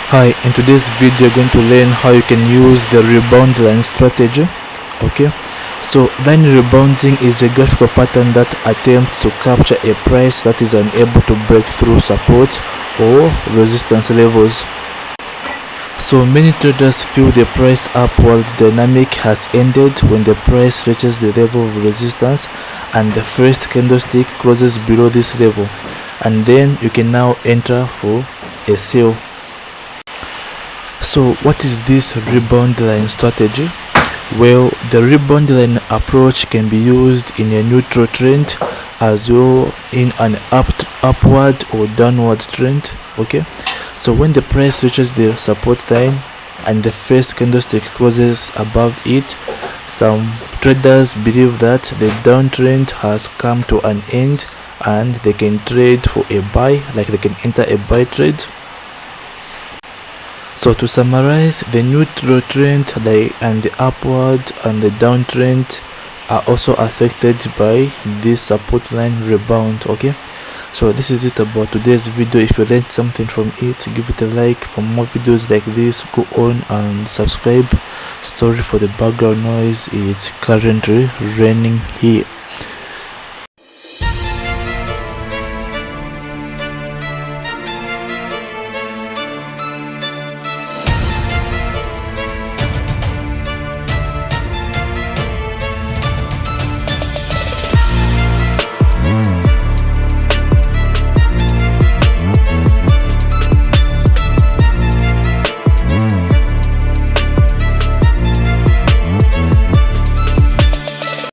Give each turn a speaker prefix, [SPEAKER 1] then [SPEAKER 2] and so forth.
[SPEAKER 1] Hi, in today's video you're going to learn how you can use the rebound line strategy. Okay, so line rebounding is a graphical pattern that attempts to capture a price that is unable to break through support or resistance levels. So many traders feel the price upward dynamic has ended when the price reaches the level of resistance and the first candlestick closes below this level, and then you can now enter for a sale. So what is this rebound line strategy? Well, the rebound line approach can be used in a neutral trend as well in an upward or downward trend. Okay, so when the price reaches the support line and the first candlestick closes above it, some traders believe that the downtrend has come to an end and they can trade for a buy, like they can enter a buy trade. So to summarize, the neutral trend and the upward and the downtrend are also affected by this support line rebound. Okay, so this is it about today's video. If you learned something from it, give it a like. For more videos like this, go on and subscribe. Sorry for the background noise, it's currently raining here.